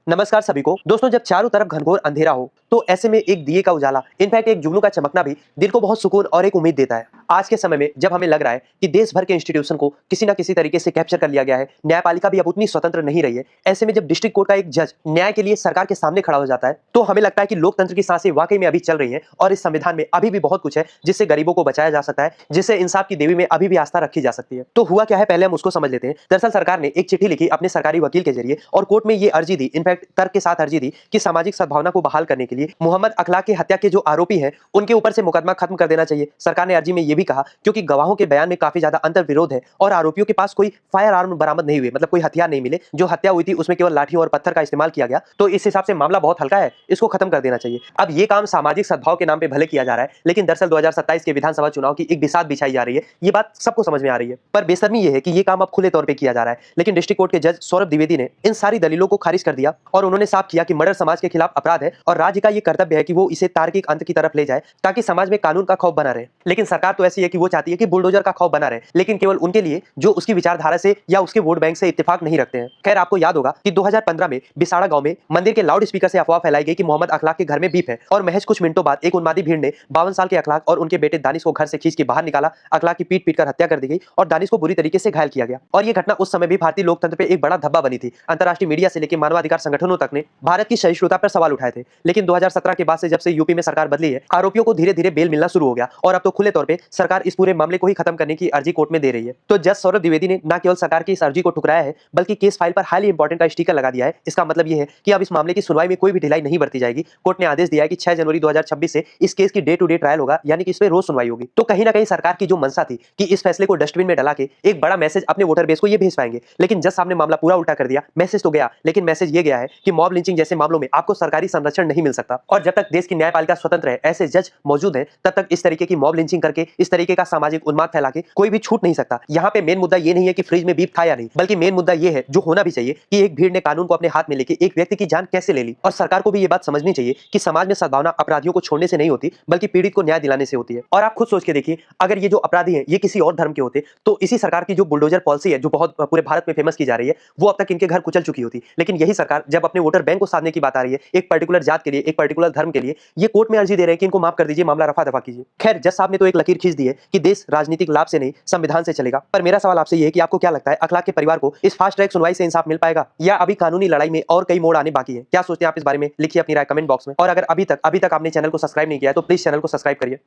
नमस्कार सभी को। दोस्तों, जब चारों तरफ घनघोर अंधेरा हो तो ऐसे में एक दिए का उजाला, इनफैक्ट एक जुगनू का चमकना भी दिल को बहुत सुकून और एक उम्मीद देता है। आज के समय में जब हमें लग रहा है कि देश भर के इंस्टीट्यूशन को किसी ना किसी तरीके से कैप्चर कर लिया गया है, न्यायपालिका भी अब उतनी स्वतंत्र नहीं रही है, ऐसे में जब डिस्ट्रिक्ट कोर्ट का एक जज न्याय के लिए सरकार के सामने खड़ा हो जाता है तो हमें लगता है कि लोकतंत्र की सांसें वाकई में अभी चल रही हैं और इस संविधान में अभी भी बहुत कुछ है जिससे गरीबों को बचाया जा सकता है, जिससे इंसाफ की देवी में अभी भी आस्था रखी जा सकती है। तो हुआ क्या है, पहले हम उसको समझ लेते हैं। दरअसल सरकार ने एक चिट्ठी लिखी अपने सरकारी वकील के जरिए और कोर्ट में ये अर्जी दी, इनफैक्ट तर्क के साथ अर्जी दी कि सामाजिक सद्भावना को बहाल करने के लिए मोहम्मद अखलाक की हत्या के जो आरोपी हैं उनके ऊपर से मुकदमा खत्म कर देना चाहिए। सरकार ने अर्जी में यह भी कहा क्योंकि गवाहों के बयान में काफी ज्यादा अंतर विरोध है और आरोपियों के पास कोई फायर आर्म बरामद नहीं हुए, मतलब कोई हथियार नहीं मिले। जो हत्या हुई थी उसमें केवल लाठियों और पत्थर का इस्तेमाल किया गया, तो इस हिसाब से मामला बहुत हल्का है, इसको खत्म कर देना चाहिए। अब ये काम सामाजिक सद्भाव के नाम पे भले किया जा रहा है, लेकिन दरअसल 2027 के विधानसभा चुनाव की एक बिसात बिछाई जा रही है, ये बात सबको समझ में आ रही है। पर बेशर्मी ये है कि ये काम अब खुले तौर पे किया जा रहा है, लेकिन डिस्ट्रिक्ट कोर्ट के जज सौरभ द्विवेदी ने इन सारी दलीलों को खारिज कर दिया और उन्होंने साफ किया कि मर्डर समाज के खिलाफ अपराध है और राज्य का ये कर्तव्य है कि वो इसे तार्किक अंत की तरफ ले जाए ताकि समाज में कानून का खौफ बना रहे। लेकिन सरकार तो ऐसी है कि वो चाहती है कि बुलडोजर का खौफ बना रहे, लेकिन केवल उनके लिए जो उसकी विचारधारा से या उसके वोट बैंक से इत्तेफाक नहीं रखते हैं। खैर, आपको याद होगा कि 2015 में बिसाड़ा गांव में मंदिर के लाउड स्पीकर से अफवाह फैलाई गई कि मोहम्मद अखलाक के घर में बीफ है और महज कुछ मिनटों बाद एक उन्मादी भीड़ ने 52 साल के अखलाक और उनके बेटे दानिश को घर से खींच के बाहर निकाला। अखलाक की पीट पीट कर हत्या कर दी गई और दानिश को बुरी तरीके से घायल किया गया। और ये घटना उस समय भी भारतीय लोकतंत्र पे एक बड़ा धब्बा बनी थी। अंतर्राष्ट्रीय मीडिया से लेकर मानवाधिकार संगठनों तक ने भारत की सहिष्णुता पर सवाल उठाए थे। लेकिन 2017 के बाद से जब से यूपी में सरकार बदली है, आरोपियों को धीरे धीरे बेल मिलना शुरू हो गया और अब तो खुले तौर पे सरकार इस पूरे मामले को ही खत्म करने की अर्जी कोर्ट में दे रही है। तो जज सौरभ द्विवेदी ने न केवल सरकार की इस अर्जी को ठुकराया है, बल्कि केस फाइल पर हाईली इंपॉर्टेंट का स्टिकर लगा दिया है। इसका मतलब यह है कि अब इस मामले की सुनवाई में कोई भी ढिलाई नहीं बरती जाएगी। कोर्ट ने आदेश दिया है कि 6 जनवरी 2026 से इस केस की डे टू डे ट्रायल होगा, यानी कि इस पर रोज सुनवाई होगी। तो कहीं ना कहीं सरकार की जो मंशा थी कि इस फैसले को डस्टबिन में डला के एक बड़ा मैसेज अपने वोटर बेस को ये भेज पाएंगे, लेकिन जज साहब ने मामला पूरा उल्टा कर दिया। मैसेज तो गया, लेकिन मैसेज ये गया है कि मॉब लिंचिंग जैसे मामलों में आपको सरकारी संरक्षण नहीं मिल सकता और जब तक देश की न्यायपालिका स्वतंत्र है, ऐसे जज मौजूद हैं, तब तक इस तरीके की मॉब लिंचिंग करके, इस तरीके का सामाजिक उन्माद फैला के कोई भी छूट नहीं सकता। यहाँ पे मेन मुद्दा ये नहीं है कि फ्रिज में बीफ था या नहीं, बल्कि मेन मुद्दा ये है जो होना भी चाहिए कि एक भीड़ ने कानून को अपने हाथ में लेके एक व्यक्ति की जान कैसे ले ली। और सरकार को भी ये बात समझनी चाहिए कि समाज में सद्भावना अपराधियों को छोड़ने से नहीं होती, बल्कि पीड़ित को न्याय दिलाने से होती है। और आप खुद सोच के देखिए, अगर ये जो अपराधी हैं ये किसी और धर्म के होते तो इसी सरकार की जो बुलडोजर पॉलिसी है, जो बहुत पूरे भारत में फेमस की जा रही है, वो अब तक इनके घर कुचल चुकी होती। लेकिन यही सरकार जब अपने वोटर बैंक को साधने की बात आ रही है, एक पर्टिकुलर जात के लिए, एक पर्टिकुलर धर्म के लिए, ये कोर्ट में अर्जी दे रहे हैं कि इनको माफ कर दीजिए, मामला रफा दफा कीजिए। खैर, जज साहब ने तो एक लकीर खींच दी है कि देश राजनीतिक लाभ से नहीं संविधान से चलेगा। पर मेरा सवाल आपसे ये है कि आपको क्या लगता है, अखलाक के परिवार को इस फास्ट ट्रैक सुनवाई से इंसाफ मिल पाएगा या अभी कानूनी लड़ाई में और कई मोड़ आने बाकी है? क्या सोचते हैं आप इस बारे में? लिखिए अपनी राय कमेंट बॉक्स में। और अगर अभी तक आपने चैनल को सब्सक्राइब नहीं किया है तो प्लीज चैनल को सब्सक्राइब करिए।